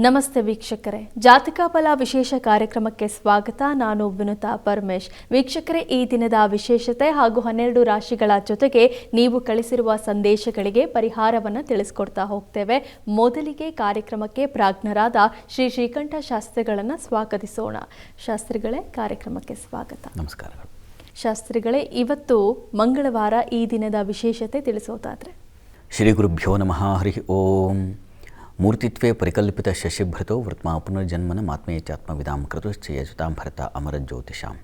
ನಮಸ್ತೆ ವೀಕ್ಷಕರೇ, ಜಾತಕ ಫಲ ವಿಶೇಷ ಕಾರ್ಯಕ್ರಮಕ್ಕೆ ಸ್ವಾಗತ. ನಾನು ವಿನುತಾ ಪರಮೇಶ್. ವೀಕ್ಷಕರೇ, ಈ ದಿನದ ವಿಶೇಷತೆ ಹಾಗೂ 12 ರಾಶಿಗಳ ಜೊತೆಗೆ ನೀವು ಕಳಿಸಿರುವ ಸಂದೇಶಗಳಿಗೆ ಪರಿಹಾರವನ್ನು ತಿಳಿಸ್ಕೊಡ್ತಾ ಹೋಗ್ತೇವೆ. ಮೊದಲಿಗೆ ಕಾರ್ಯಕ್ರಮಕ್ಕೆ ಪ್ರಾಜ್ಞರಾದ ಶ್ರೀ ಶ್ರೀಕಂಠ ಶಾಸ್ತ್ರಿಗಳನ್ನು ಸ್ವಾಗತಿಸೋಣ. ಶಾಸ್ತ್ರಿಗಳೇ, ಕಾರ್ಯಕ್ರಮಕ್ಕೆ ಸ್ವಾಗತ. ನಮಸ್ಕಾರಗಳು. ಶಾಸ್ತ್ರಿಗಳೇ, ಇವತ್ತು ಮಂಗಳವಾರ, ಈ ದಿನದ ವಿಶೇಷತೆ ತಿಳಿಸೋದಾದ್ರೆ? ಶ್ರೀ ಗುರುಭ್ಯೋ ನಮಃ. ಹರಿ ಓಂ. ಮೂರ್ತಿತ್ವೇ ಪರಿಕಲ್ಪಿತ ಶಶಿಭೃತೋ ವೃತ್ಮಾ ಪುನರ್ಜನ್ಮನ ಮಾತ್ಮೇತ್ಯಾತ್ಮವಿದಾಂ ಕೃತುಶ್ಚಯಜುತಾಂ ಭರತ ಅಮರಜ್ಯೋತಿಷಾಂ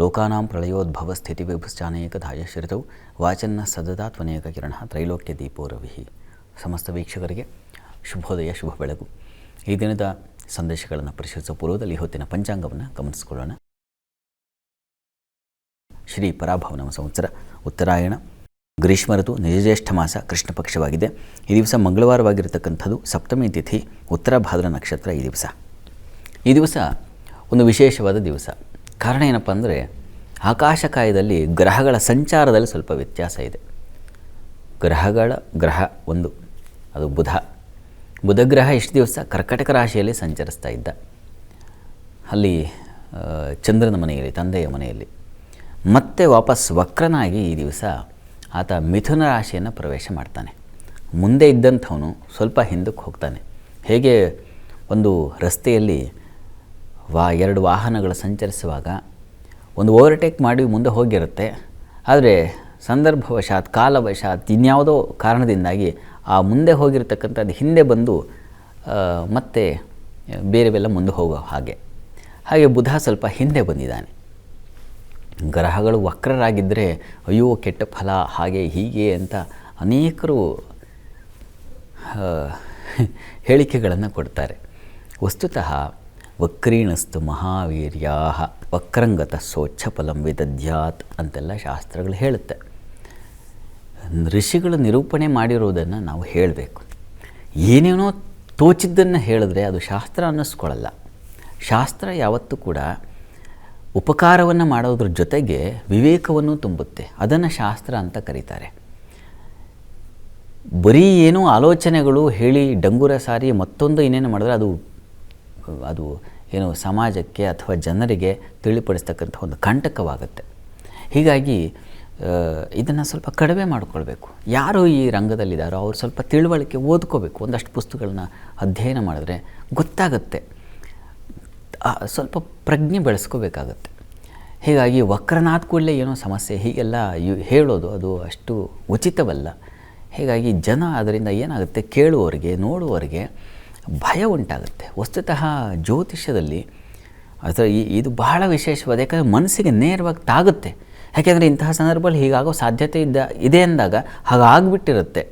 ಲೋಕಾನಾಂ ಪ್ರಳಯೋದ್ಭವ ಸ್ಥಿತಿ ವಿಭುಶ್ಚಾನೇಕಧಾಯ ಶ್ರಿತೌ ವಾಚನ್ನ ಸದದಾ ತ್ವನೇಕ ಕಿರಣ ತ್ರೈಲೋಕ್ಯ ದೀಪೋ ರವಿಹಿ. ಸಮಸ್ತ ವೀಕ್ಷಕರಿಗೆ ಶುಭೋದಯ, ಶುಭ ಬೆಳಗು. ಈ ದಿನದ ಸಂದೇಶಗಳನ್ನು ಪರಿಶೀಲಿಸುವ ಪೂರ್ವದಲ್ಲಿ ಹೊತ್ತಿನ ಪಂಚಾಂಗವನ್ನು ಗಮನಿಸಿಕೊಳ್ಳೋಣ. ಶ್ರೀ ಪರಾಭವನ ಸಂವತ್ಸರ ಉತ್ತರಾಯಣ, ಗ್ರೀಷ್ಮ ಋತು, ನಿಜಜ್ಯೇಷ್ಠ ಮಾಸ, ಕೃಷ್ಣ ಪಕ್ಷವಾಗಿದೆ. ಈ ದಿವಸ ಮಂಗಳವಾರವಾಗಿರತಕ್ಕಂಥದ್ದು, ಸಪ್ತಮಿ ತಿಥಿ, ಉತ್ತರ ಭಾದ್ರ ನಕ್ಷತ್ರ. ಈ ದಿವಸ ಒಂದು ವಿಶೇಷವಾದ ದಿವಸ. ಕಾರಣ ಏನಪ್ಪ ಅಂದರೆ, ಆಕಾಶಕಾಯದಲ್ಲಿ ಗ್ರಹಗಳ ಸಂಚಾರದಲ್ಲಿ ಸ್ವಲ್ಪ ವ್ಯತ್ಯಾಸ ಇದೆ. ಗ್ರಹ ಒಂದು, ಅದು ಬುಧ ಗ್ರಹ ಇಷ್ಟು ದಿವಸ ಕರ್ಕಟಕ ರಾಶಿಯಲ್ಲಿ ಸಂಚರಿಸ್ತಾ ಇದ್ದ. ಅಲ್ಲಿ ಚಂದ್ರನ ಮನೆಯಲ್ಲಿ, ತಂದೆಯ ಮನೆಯಲ್ಲಿ. ಮತ್ತೆ ವಾಪಸ್ ವಕ್ರನಾಗಿ ಈ ದಿವಸ ಆತ ಮಿಥುನ ರಾಶಿಯನ್ನು ಪ್ರವೇಶ ಮಾಡ್ತಾನೆ. ಮುಂದೆ ಇದ್ದಂಥವನು ಸ್ವಲ್ಪ ಹಿಂದಕ್ಕೆ ಹೋಗ್ತಾನೆ. ಹೇಗೆ ಒಂದು ರಸ್ತೆಯಲ್ಲಿ ಎರಡು ವಾಹನಗಳು ಸಂಚರಿಸುವಾಗ ಒಂದು ಓವರ್ಟೇಕ್ ಮಾಡಿ ಮುಂದೆ ಹೋಗಿರುತ್ತೆ, ಆದರೆ ಸಂದರ್ಭವಶಾತ್, ಕಾಲವಶಾತ್, ಇನ್ಯಾವುದೋ ಕಾರಣದಿಂದಾಗಿ ಆ ಮುಂದೆ ಹೋಗಿರ್ತಕ್ಕಂಥದ್ದು ಹಿಂದೆ ಬಂದು ಮತ್ತೆ ಬೇರೆವೆಲ್ಲ ಮುಂದೆ ಹೋಗೋ ಹಾಗೆ ಬುಧ ಸ್ವಲ್ಪ ಹಿಂದೆ ಬಂದಿದ್ದಾನೆ. ಗ್ರಹಗಳು ವಕ್ರರಾಗಿದ್ದರೆ ಅಯ್ಯೋ ಕೆಟ್ಟ ಫಲ, ಹಾಗೆ ಹೀಗೆ ಅಂತ ಅನೇಕರು ಹೇಳಿಕೆಗಳನ್ನು ಕೊಡ್ತಾರೆ. ವಸ್ತುತಃ ವಕ್ರೀಣಸ್ತು ಮಹಾವೀರ್ಯಾ ವಕ್ರಂಗತ ಸ್ವಚ್ಛಫಲಂ ವಿದಧ್ಯಾತ್ ಅಂತೆಲ್ಲ ಶಾಸ್ತ್ರಗಳು ಹೇಳುತ್ತೆ. ಋಷಿಗಳು ನಿರೂಪಣೆ ಮಾಡಿರೋದನ್ನು ನಾವು ಹೇಳಬೇಕು. ಏನೇನೋ ತೋಚಿದ್ದನ್ನು ಹೇಳಿದ್ರೆ ಅದು ಶಾಸ್ತ್ರ ಅನ್ನಿಸ್ಕೊಳ್ಳಲ್ಲ. ಶಾಸ್ತ್ರ ಯಾವತ್ತೂ ಕೂಡ ಉಪಕಾರವನ್ನು ಮಾಡೋದ್ರ ಜೊತೆಗೆ ವಿವೇಕವನ್ನು ತುಂಬುತ್ತೆ. ಅದನ್ನು ಶಾಸ್ತ್ರ ಅಂತ ಕರೀತಾರೆ. ಬರೀ ಏನೋ ಆಲೋಚನೆಗಳು ಹೇಳಿ ಡಂಗುರ ಸಾರಿ ಮತ್ತೊಂದು ಇನ್ನೇನು ಮಾಡಿದ್ರೆ ಅದು ಏನು ಸಮಾಜಕ್ಕೆ ಅಥವಾ ಜನರಿಗೆ ತಿಳಿಪಡಿಸ್ತಕ್ಕಂಥ ಒಂದು ಕಂಟಕವಾಗುತ್ತೆ. ಹೀಗಾಗಿ ಇದನ್ನು ಸ್ವಲ್ಪ ಕಡಿಮೆ ಮಾಡಿಕೊಳ್ಬೇಕು. ಯಾರು ಈ ರಂಗದಲ್ಲಿದ್ದಾರೋ ಅವರು ಸ್ವಲ್ಪ ತಿಳುವಳಿಕೆ ಓದ್ಕೋಬೇಕು. ಒಂದಷ್ಟು ಪುಸ್ತಕಗಳನ್ನ ಅಧ್ಯಯನ ಮಾಡಿದ್ರೆ ಗೊತ್ತಾಗುತ್ತೆ. ಸ್ವಲ್ಪ ಪ್ರಜ್ಞೆ ಬೆಳೆಸ್ಕೋಬೇಕಾಗತ್ತೆ. ಹೀಗಾಗಿ ವಕ್ರನಾದ ಕೂಡಲೇ ಏನೋ ಸಮಸ್ಯೆ ಹೀಗೆಲ್ಲ ಹೇಳೋದು ಅದು ಅಷ್ಟು ಉಚಿತವಲ್ಲ. ಹೀಗಾಗಿ ಜನ ಅದರಿಂದ ಏನಾಗುತ್ತೆ, ಕೇಳುವವರಿಗೆ, ನೋಡುವವರಿಗೆ ಭಯ ಉಂಟಾಗುತ್ತೆ. ವಸ್ತುತಃ ಜ್ಯೋತಿಷ್ಯದಲ್ಲಿ ಅದರ ಇದು ಬಹಳ ವಿಶೇಷವಾದ, ಯಾಕಂದರೆ ಮನಸ್ಸಿಗೆ ನೇರವಾಗಿ ತಾಗುತ್ತೆ. ಯಾಕೆಂದರೆ ಇಂತಹ ಸಂದರ್ಭದಲ್ಲಿ ಹೀಗಾಗೋ ಸಾಧ್ಯತೆ ಇದೆ ಅಂದಾಗ ಹಾಗಾಗ್ಬಿಟ್ಟಿರುತ್ತೆ.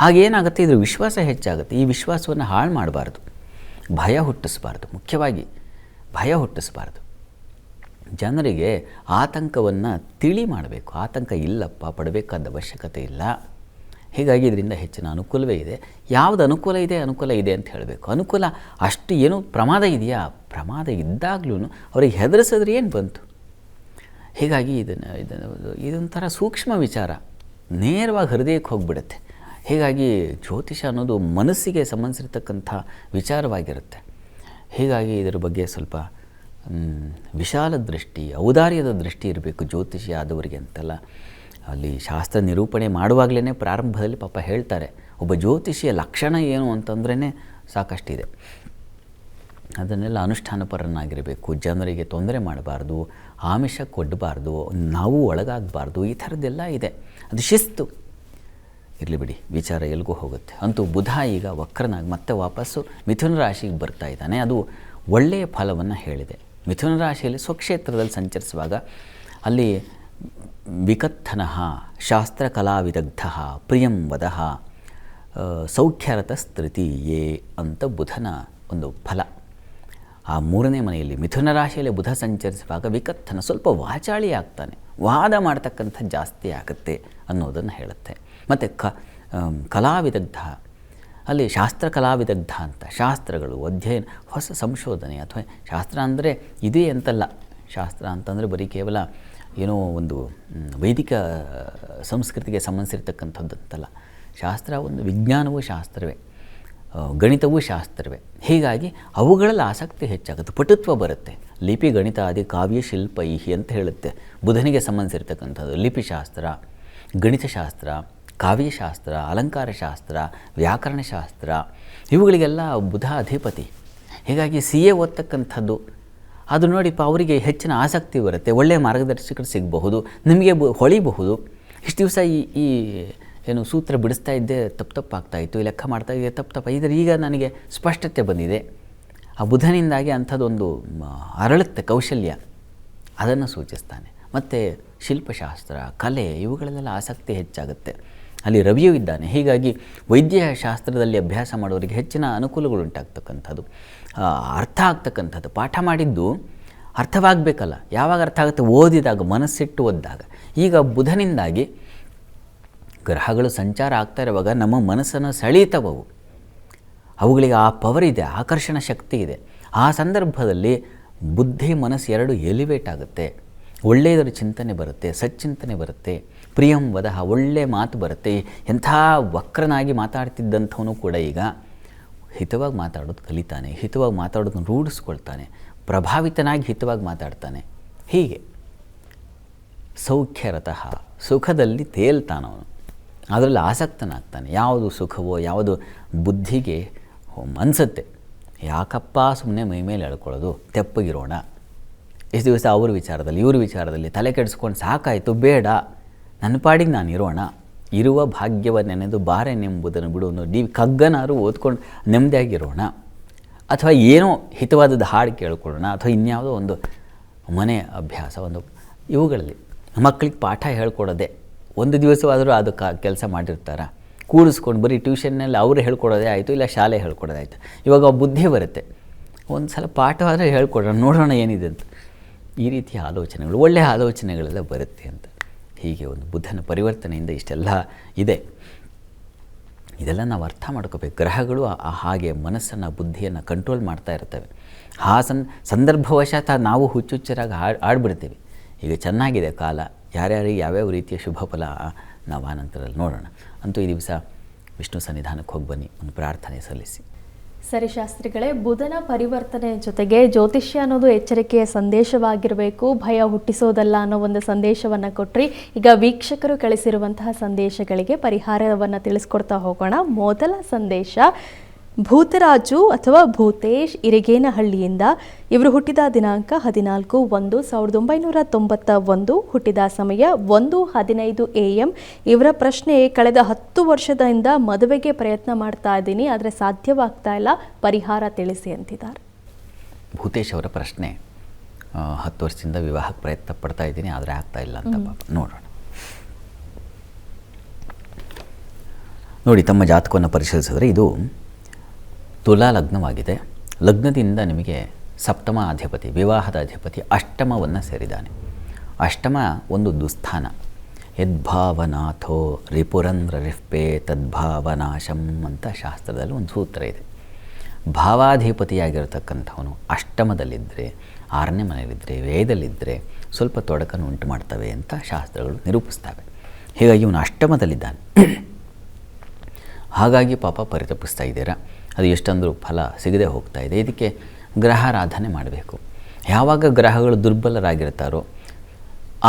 ಹಾಗೇನಾಗುತ್ತೆ, ಇದ್ರ ವಿಶ್ವಾಸ ಹೆಚ್ಚಾಗುತ್ತೆ. ಈ ವಿಶ್ವಾಸವನ್ನು ಹಾಳು ಮಾಡಬಾರ್ದು, ಭಯ ಹುಟ್ಟಿಸಬಾರ್ದು. ಮುಖ್ಯವಾಗಿ ಭಯ ಹುಟ್ಟಿಸಬಾರ್ದು. ಜನರಿಗೆ ಆತಂಕವನ್ನು ತಿಳಿ ಮಾಡಬೇಕು. ಆತಂಕ ಇಲ್ಲಪ್ಪ, ಪಡಬೇಕಾದ ಅವಶ್ಯಕತೆ ಇಲ್ಲ. ಹೀಗಾಗಿ ಇದರಿಂದ ಹೆಚ್ಚಿನ ಅನುಕೂಲವೇ ಇದೆ. ಯಾವುದು ಅನುಕೂಲ ಇದೆ ಅಂತ ಹೇಳಬೇಕು. ಅನುಕೂಲ ಅಷ್ಟು ಏನೋ ಪ್ರಮಾದ ಇದೆಯಾ, ಪ್ರಮಾದ ಇದ್ದಾಗಲೂ ಅವ್ರಿಗೆ ಹೆದರಿಸಿದ್ರೆ ಏನು ಬಂತು. ಹೀಗಾಗಿ ಇದೊಂಥರ ಸೂಕ್ಷ್ಮ ವಿಚಾರ, ನೇರವಾಗಿ ಹೃದಯಕ್ಕೆ ಹೋಗಿಬಿಡುತ್ತೆ. ಹೀಗಾಗಿ ಜ್ಯೋತಿಷ ಅನ್ನೋದು ಮನಸ್ಸಿಗೆ ಸಂಬಂಧಿಸಿರ್ತಕ್ಕಂಥ ವಿಚಾರವಾಗಿರುತ್ತೆ. ಹೀಗಾಗಿ ಇದರ ಬಗ್ಗೆ ಸ್ವಲ್ಪ ವಿಶಾಲ ದೃಷ್ಟಿ, ಔದಾರ್ಯದ ದೃಷ್ಟಿ ಇರಬೇಕು ಜ್ಯೋತಿಷಿ ಆದವರಿಗೆ ಅಂತೆಲ್ಲ ಅಲ್ಲಿ ಶಾಸ್ತ್ರ ನಿರೂಪಣೆ ಮಾಡುವಾಗಲೇ ಪ್ರಾರಂಭದಲ್ಲಿ ಪಾಪ ಹೇಳ್ತಾರೆ. ಒಬ್ಬ ಜ್ಯೋತಿಷಿಯ ಲಕ್ಷಣ ಏನು ಅಂತಂದ್ರೇ ಸಾಕಷ್ಟಿದೆ. ಅದನ್ನೆಲ್ಲ ಅನುಷ್ಠಾನಪರನಾಗಿರಬೇಕು. ಜನರಿಗೆ ತೊಂದರೆ ಮಾಡಬಾರ್ದು, ಆಮಿಷ ಕೊಡಬಾರ್ದು, ನಾವು ಒಳಗಾಗಬಾರ್ದು, ಈ ಥರದ್ದೆಲ್ಲ ಇದೆ. ಅದು ಶಿಸ್ತು. ಇರಲಿ ಬಿಡಿ, ವಿಚಾರ ಎಲ್ಲಿಗೂ ಹೋಗುತ್ತೆ. ಅಂತೂ ಬುಧ ಈಗ ವಕ್ರನಾಗಿ ಮತ್ತೆ ವಾಪಸ್ಸು ಮಿಥುನ ರಾಶಿಗೆ ಬರ್ತಾ ಇದ್ದಾನೆ. ಅದು ಒಳ್ಳೆಯ ಫಲವನ್ನು ಹೇಳಿದೆ. ಮಿಥುನ ರಾಶಿಯಲ್ಲಿ ಸ್ವಕ್ಷೇತ್ರದಲ್ಲಿ ಸಂಚರಿಸುವಾಗ ಅಲ್ಲಿ ವಿಕತ್ತನಃ ಶಾಸ್ತ್ರಕಲಾವಿದಗ್ಧ ಪ್ರಿಯಂ ವದಃ ಸೌಖ್ಯರತ ತೃತೀಯೇ ಅಂತ ಬುಧನ ಒಂದು ಫಲ. ಆ 3ನೇ ಮನೆಯಲ್ಲಿ ಮಿಥುನ ರಾಶಿಯಲ್ಲಿ ಬುಧ ಸಂಚರಿಸುವಾಗ ವಿಕತ್ತನ ಸ್ವಲ್ಪ ವಾಚಾಳಿ ಆಗ್ತಾನೆ, ವಾದ ಮಾಡ್ತಕ್ಕಂಥ ಜಾಸ್ತಿ ಆಗುತ್ತೆ ಅನ್ನೋದನ್ನು ಹೇಳುತ್ತೆ. ಮತ್ತು ಕಲಾವಿದಗ್ಧ, ಅಲ್ಲಿ ಶಾಸ್ತ್ರ ಕಲಾವಿದಗ್ಧ ಅಂತ, ಶಾಸ್ತ್ರಗಳು, ಅಧ್ಯಯನ, ಹೊಸ ಸಂಶೋಧನೆ ಅಥವಾ ಶಾಸ್ತ್ರ ಅಂದರೆ ಇದೇ ಅಂತಲ್ಲ. ಶಾಸ್ತ್ರ ಅಂತಂದರೆ ಬರೀ ಕೇವಲ ಏನೋ ಒಂದು ವೈದಿಕ ಸಂಸ್ಕೃತಿಗೆ ಸಂಬಂಧಿಸಿರ್ತಕ್ಕಂಥದ್ದು ಅಂತಲ್ಲ. ಶಾಸ್ತ್ರ ಒಂದು ವಿಜ್ಞಾನವೂ ಶಾಸ್ತ್ರವೇ. ಗಣಿತವೂ ಶಾಸ್ತ್ರವೇ. ಹೀಗಾಗಿ ಅವುಗಳಲ್ಲಿ ಆಸಕ್ತಿ ಹೆಚ್ಚಾಗುತ್ತೆ, ಪಟುತ್ವ ಬರುತ್ತೆ. ಲಿಪಿ ಗಣಿತ ಆದಿ ಕಾವ್ಯ ಶಿಲ್ಪೈಹಿ ಅಂತ ಹೇಳುತ್ತೆ. ಬುಧನಿಗೆ ಸಂಬಂಧಿಸಿರ್ತಕ್ಕಂಥದ್ದು ಲಿಪಿಶಾಸ್ತ್ರ, ಗಣಿತಶಾಸ್ತ್ರ, ಕಾವ್ಯಶಾಸ್ತ್ರ, ಅಲಂಕಾರಶಾಸ್ತ್ರ, ವ್ಯಾಕರಣಶಾಸ್ತ್ರ, ಇವುಗಳಿಗೆಲ್ಲ ಬುಧ ಅಧಿಪತಿ. ಹೀಗಾಗಿ CA ಓದ್ತಕ್ಕಂಥದ್ದು ಅದು ನೋಡಿಪ್ಪ ಅವರಿಗೆ ಹೆಚ್ಚಿನ ಆಸಕ್ತಿ ಬರುತ್ತೆ, ಒಳ್ಳೆಯ ಮಾರ್ಗದರ್ಶಕರು ಸಿಗಬಹುದು, ನಿಮಗೆ ಹೊಳಿಬಹುದು. ಇಷ್ಟು ದಿವಸ ಈ ಏನು ಸೂತ್ರ ಬಿಡಿಸ್ತಾ ಇದ್ದೆ ತಪ್ಪಾಗ್ತಾಯಿತ್ತು, ಈ ಲೆಕ್ಕ ಮಾಡ್ತಾ ಇದ್ದೆ ತಪ್ಪು ಇದರ ಈಗ ನನಗೆ ಸ್ಪಷ್ಟತೆ ಬಂದಿದೆ. ಆ ಬುಧನಿಂದಾಗಿ ಅಂಥದ್ದೊಂದು ಅರಳುತ್ತೆ ಕೌಶಲ್ಯ, ಅದನ್ನು ಸೂಚಿಸ್ತಾನೆ. ಮತ್ತು ಶಿಲ್ಪಶಾಸ್ತ್ರ, ಕಲೆ ಇವುಗಳಲ್ಲೆಲ್ಲ ಆಸಕ್ತಿ ಹೆಚ್ಚಾಗುತ್ತೆ. ಅಲ್ಲಿ ರವಿಯೂ ಇದ್ದಾನೆ. ಹೀಗಾಗಿ ವೈದ್ಯಶಾಸ್ತ್ರದಲ್ಲಿ ಅಭ್ಯಾಸ ಮಾಡೋರಿಗೆ ಹೆಚ್ಚಿನ ಅನುಕೂಲಗಳುಂಟಾಗ್ತಕ್ಕಂಥದ್ದು, ಅರ್ಥ ಆಗ್ತಕ್ಕಂಥದ್ದು. ಪಾಠ ಮಾಡಿದ್ದು ಅರ್ಥವಾಗಬೇಕಲ್ಲ, ಯಾವಾಗ ಅರ್ಥ ಆಗುತ್ತೆ? ಓದಿದಾಗ, ಮನಸ್ಸಿಟ್ಟು ಓದಿದಾಗ. ಈಗ ಬುಧನಿಂದಾಗಿ ಗ್ರಹಗಳು ಸಂಚಾರ ಆಗ್ತಾ ಇರುವಾಗ ನಮ್ಮ ಮನಸ್ಸನ್ನು ಸೆಳೀತವವು, ಅವುಗಳಿಗೆ ಆ ಪವರ್ ಇದೆ, ಆಕರ್ಷಣ ಶಕ್ತಿ ಇದೆ. ಆ ಸಂದರ್ಭದಲ್ಲಿ ಬುದ್ಧಿ ಮನಸ್ಸು ಎರಡು ಎಲಿವೇಟ್ ಆಗುತ್ತೆ, ಒಳ್ಳೆಯದರ ಚಿಂತನೆ ಬರುತ್ತೆ, ಸಚ್ಚಿಂತನೆ ಬರುತ್ತೆ. ಪ್ರಿಯಂ ವದಹ, ಒಳ್ಳೆಯ ಮಾತು ಬರುತ್ತೆ. ಎಂಥ ವಕ್ರನಾಗಿ ಮಾತಾಡ್ತಿದ್ದಂಥವನು ಕೂಡ ಈಗ ಹಿತವಾಗಿ ಮಾತಾಡೋದು ಕಲಿತಾನೆ, ಹಿತವಾಗಿ ಮಾತಾಡೋದನ್ನು ರೂಢಿಸ್ಕೊಳ್ತಾನೆ, ಪ್ರಭಾವಿತನಾಗಿ ಹಿತವಾಗಿ ಮಾತಾಡ್ತಾನೆ. ಹೀಗೆ ಸೌಖ್ಯರತಃ, ಸುಖದಲ್ಲಿ ತೇಲ್ತಾನವನು, ಅದರಲ್ಲಿ ಆಸಕ್ತನಾಗ್ತಾನೆ. ಯಾವುದು ಸುಖವೋ, ಯಾವುದು ಬುದ್ಧಿಗೆ ಅನಿಸುತ್ತೆ, ಯಾಕಪ್ಪ ಸುಮ್ಮನೆ ಮೈ ಮೇಲೆ ಎಳ್ಕೊಳ್ಳೋದು, ತೆಪ್ಪಗಿರೋಣ. ಇಷ್ಟು ದಿವಸ ಅವ್ರ ವಿಚಾರದಲ್ಲಿ ಇವ್ರ ವಿಚಾರದಲ್ಲಿ ತಲೆ ಕೆಡಿಸ್ಕೊಂಡು ಸಾಕಾಯಿತು, ಬೇಡ, ನನ್ನ ಪಾಡಿಗೆ ನಾನು ಇರೋಣ. ಇರುವ ಭಾಗ್ಯವನ್ನೆನೆದು ಬಾರೆನೆಂಬುದನ್ನು ಬಿಡುವುದು, ಕಗ್ಗನಾರು ಓದ್ಕೊಂಡು ನೆಮ್ಮದಿಯಾಗಿರೋಣ. ಅಥವಾ ಏನೋ ಹಿತವಾದದ್ದು ಹಾಡು ಕೇಳ್ಕೊಳ್ಳೋಣ, ಅಥವಾ ಇನ್ಯಾವುದೋ ಒಂದು ಮನೆ ಅಭ್ಯಾಸ, ಇವುಗಳಲ್ಲಿ ಮಕ್ಕಳಿಗೆ ಪಾಠ ಹೇಳ್ಕೊಡೋದೆ. ಒಂದು ದಿವಸವಾದರೂ ಅದು ಕೆಲಸ ಮಾಡಿರ್ತಾರೆ, ಕೂಡಿಸ್ಕೊಂಡು ಬರೀ ಟ್ಯೂಷನ್ನಲ್ಲಿ ಅವರು ಹೇಳ್ಕೊಡೋದೇ ಆಯಿತು, ಇಲ್ಲ ಶಾಲೆ ಹೇಳ್ಕೊಡೋದಾಯಿತು. ಇವಾಗ ಬುದ್ಧಿ ಬರುತ್ತೆ, ಒಂದು ಸಲ ಪಾಠವಾದರೆ ಹೇಳ್ಕೊಡೋಣ, ನೋಡೋಣ ಏನಿದೆ ಅಂತ. ಈ ರೀತಿಯ ಆಲೋಚನೆಗಳು, ಒಳ್ಳೆಯ ಆಲೋಚನೆಗಳೆಲ್ಲ ಬರುತ್ತೆ ಅಂತ. ಹೀಗೆ ಒಂದು ಬುದ್ಧನ ಪರಿವರ್ತನೆಯಿಂದ ಇಷ್ಟೆಲ್ಲ ಇದೆ. ಇದೆಲ್ಲ ನಾವು ಅರ್ಥ ಮಾಡ್ಕೋಬೇಕು. ಗ್ರಹಗಳು ಹಾಗೆ ಮನಸ್ಸನ್ನು, ಬುದ್ಧಿಯನ್ನು ಕಂಟ್ರೋಲ್ ಮಾಡ್ತಾ ಇರ್ತವೆ. ಆ ಸಂದರ್ಭವಶಾತ್ ನಾವು ಹುಚ್ಚುಚ್ಚರಾಗಿ ಆಡ್ಬಿಡ್ತೀವಿ. ಈಗ ಚೆನ್ನಾಗಿದೆ ಕಾಲ, ಯಾರ್ಯಾರಿಗೆ ಯಾವ್ಯಾವ ರೀತಿಯ ಶುಭ ಫಲ ನಾವು ಆನಂತರದಲ್ಲಿ ನೋಡೋಣ. ಅಂತೂ ಈ ದಿವಸ ವಿಷ್ಣು ಸನ್ನಿಧಾನಕ್ಕೆ ಹೋಗಿ ಬನ್ನಿ, ಒಂದು ಪ್ರಾರ್ಥನೆ ಸಲ್ಲಿಸಿ. ಸರಿ ಶಾಸ್ತ್ರಿಗಳೇ, ಬುಧನ ಪರಿವರ್ತನೆ ಜೊತೆಗೆ ಜ್ಯೋತಿಷ್ಯ ಅನ್ನೋದು ಎಚ್ಚರಿಕೆಯ ಸಂದೇಶವಾಗಿರಬೇಕು, ಭಯ ಹುಟ್ಟಿಸೋದಲ್ಲ ಅನ್ನೋ ಒಂದು ಸಂದೇಶವನ್ನು ಕೊಟ್ರಿ. ಈಗ ವೀಕ್ಷಕರು ಕಳಿಸಿರುವಂತಹ ಸಂದೇಶಗಳಿಗೆ ಪರಿಹಾರವನ್ನು ತಿಳಿಸ್ಕೊಡ್ತಾ ಹೋಗೋಣ. ಮೊದಲ ಸಂದೇಶ ಭೂತರಾಜು ಅಥವಾ ಭೂತೇಶ್ ಇರಿಗೇನಹಳ್ಳಿಯಿಂದ. ಇವರು ಹುಟ್ಟಿದ ದಿನಾಂಕ 14/1/1991, ಹುಟ್ಟಿದ ಸಮಯ 1:15 AM. ಇವರ ಪ್ರಶ್ನೆ, ಕಳೆದ 10 ವರ್ಷದಿಂದ ಮದುವೆಗೆ ಪ್ರಯತ್ನ ಮಾಡ್ತಾ ಇದ್ದೀನಿ, ಆದರೆ ಸಾಧ್ಯವಾಗ್ತಾ ಇಲ್ಲ, ಪರಿಹಾರ ತಿಳಿಸಿ ಅಂತಿದ್ದಾರೆ. ಭೂತೇಶ್ ಅವರ ಪ್ರಶ್ನೆ, 10 ವರ್ಷದಿಂದ ವಿವಾಹಕ್ಕೆ ಪ್ರಯತ್ನ ಪಡ್ತಾ ಇದ್ದೀನಿ, ಆದರೆ ಆಗ್ತಾ ಇಲ್ಲ ಅಂತ. ಪಾಪ ನೋಡೋಣ. ನೋಡಿ, ತಮ್ಮ ಜಾತಕವನ್ನು ಪರಿಶೀಲಿಸಿದ್ರೆ ಇದು ತುಲಾ ಲಗ್ನವಾಗಿದೆ. ಲಗ್ನದಿಂದ ನಿಮಗೆ ಸಪ್ತಮ ಅಧಿಪತಿ, ವಿವಾಹದ ಅಧಿಪತಿ ಅಷ್ಟಮವನ್ನು ಸೇರಿದ್ದಾನೆ. ಅಷ್ಟಮ ಒಂದು ದುಸ್ಥಾನ. ಯದ್ಭಾವನಾಥೋ ರಿಪುರಂದ್ರ ರಿಫ್ಪೆ ತದ್ಭಾವನಾಶಂ ಅಂತ ಶಾಸ್ತ್ರದಲ್ಲಿ ಒಂದು ಸೂತ್ರ ಇದೆ. ಭಾವಾಧಿಪತಿಯಾಗಿರತಕ್ಕಂಥವನು ಅಷ್ಟಮದಲ್ಲಿದ್ದರೆ, 6ನೇ ಮನೆಯಲ್ಲಿದ್ದರೆ, ವ್ಯಯದಲ್ಲಿದ್ದರೆ ಸ್ವಲ್ಪ ತೊಡಕನ್ನು ಉಂಟು ಮಾಡ್ತವೆ ಅಂತ ಶಾಸ್ತ್ರಗಳು ನಿರೂಪಿಸ್ತವೆ. ಹೀಗಾಗಿ ಇವನು ಅಷ್ಟಮದಲ್ಲಿದ್ದಾನೆ. ಹಾಗಾಗಿ ಪಾಪ ಪರಿತಪಿಸ್ತಾ ಇದ್ದೀರಾ, ಅದು ಎಷ್ಟಂದರೂ ಫಲ ಸಿಗದೆ ಹೋಗ್ತಾ ಇದೆ. ಇದಕ್ಕೆ ಗ್ರಹಾರಾಧನೆ ಮಾಡಬೇಕು. ಯಾವಾಗ ಗ್ರಹಗಳು ದುರ್ಬಲರಾಗಿರ್ತಾರೋ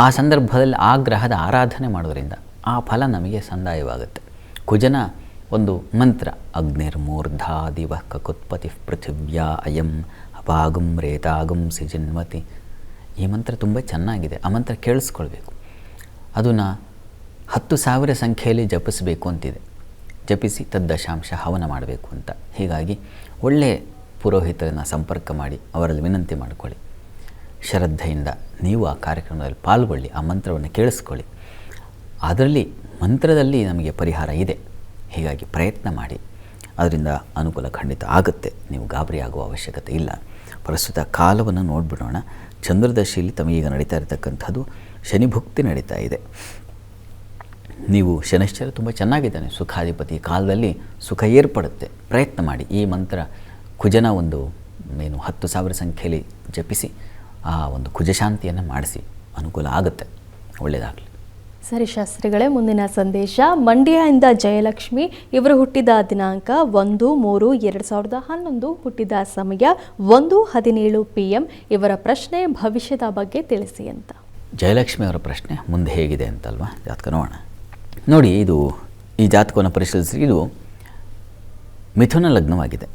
ಆ ಸಂದರ್ಭದಲ್ಲಿ ಆ ಗ್ರಹದ ಆರಾಧನೆ ಮಾಡೋದರಿಂದ ಆ ಫಲ ನಮಗೆ ಸಂದಾಯವಾಗುತ್ತೆ. ಕುಜನ ಒಂದು ಮಂತ್ರ, ಅಗ್ನಿರ್ಮೂರ್ಧಾದಿವ ಕಕುತ್ಪತಿ ಪೃಥಿವ್ಯಾ ಅಯಂ ಅಪಾಗಂ ರೇತಾಗಂ ಸಿಜಿನ್ಮತಿ. ಈ ಮಂತ್ರ ತುಂಬ ಚೆನ್ನಾಗಿದೆ, ಆ ಮಂತ್ರ ಕೇಳಿಸ್ಕೊಳ್ಬೇಕು. ಅದನ್ನು 10,000 ಸಂಖ್ಯೆಯಲ್ಲಿ ಜಪಿಸಬೇಕು ಅಂತಿದೆ. ಜಪಿಸಿ ತದ್ದಶಾಂಶ ಹವನ ಮಾಡಬೇಕು ಅಂತ. ಹೀಗಾಗಿ ಒಳ್ಳೆಯ ಪುರೋಹಿತರನ್ನು ಸಂಪರ್ಕ ಮಾಡಿ ಅವರಲ್ಲಿ ವಿನಂತಿ ಮಾಡಿಕೊಳ್ಳಿ. ಶ್ರದ್ಧೆಯಿಂದ ನೀವು ಆ ಕಾರ್ಯಕ್ರಮದಲ್ಲಿ ಪಾಲ್ಗೊಳ್ಳಿ, ಆ ಮಂತ್ರವನ್ನು ಕೇಳಿಸ್ಕೊಳ್ಳಿ. ಅದರಲ್ಲಿ ಮಂತ್ರದಲ್ಲಿ ನಮಗೆ ಪರಿಹಾರ ಇದೆ. ಹೀಗಾಗಿ ಪ್ರಯತ್ನ ಮಾಡಿ, ಅದರಿಂದ ಅನುಕೂಲ ಖಂಡಿತ ಆಗುತ್ತೆ. ನೀವು ಗಾಬರಿ ಆಗುವ ಅವಶ್ಯಕತೆ ಇಲ್ಲ. ಪ್ರಸ್ತುತ ಕಾಲವನ್ನು ನೋಡಿಬಿಡೋಣ. ಚಂದ್ರದಶೆಯಲ್ಲಿ ತಮಗೀಗ ನಡೀತಾ ಇರತಕ್ಕಂಥದ್ದು ಶನಿಭುಕ್ತಿ ನಡೀತಾ ಇದೆ. ನೀವು ಶನೈಶ್ಚರ ತುಂಬ ಚೆನ್ನಾಗಿದ್ದಾನೆ, ಸುಖಾಧಿಪತಿ. ಕಾಲದಲ್ಲಿ ಸುಖ ಏರ್ಪಡುತ್ತೆ. ಪ್ರಯತ್ನ ಮಾಡಿ. ಈ ಮಂತ್ರ ಕುಜನ ಒಂದು 10,000 ಸಂಖ್ಯೆಯಲ್ಲಿ ಜಪಿಸಿ ಆ ಒಂದು ಕುಜಶಾಂತಿಯನ್ನು ಮಾಡಿಸಿ, ಅನುಕೂಲ ಆಗುತ್ತೆ. ಒಳ್ಳೆಯದಾಗಲಿ. ಸರಿ ಶಾಸ್ತ್ರಿಗಳೇ, ಮುಂದಿನ ಸಂದೇಶ ಮಂಡ್ಯದಿಂದ ಜಯಲಕ್ಷ್ಮಿ. ಇವರು ಹುಟ್ಟಿದ ದಿನಾಂಕ 1/3/2011, ಹುಟ್ಟಿದ ಸಮಯ 1:17 PM. ಇವರ ಪ್ರಶ್ನೆ ಭವಿಷ್ಯದ ಬಗ್ಗೆ ತಿಳಿಸಿ ಅಂತ. ಜಯಲಕ್ಷ್ಮಿ ಅವರ ಪ್ರಶ್ನೆ ಮುಂದೆ ಹೇಗಿದೆ ಅಂತಲ್ವಾ, ಜಾತಕ ನೋಡೋಣ. ನೋಡಿ, ಇದು ಈ ಜಾತಕವನ್ನು ಪರಿಶೀಲಿಸಿ, ಇದು ಮಿಥುನ ಲಗ್ನವಾಗಿದೆ.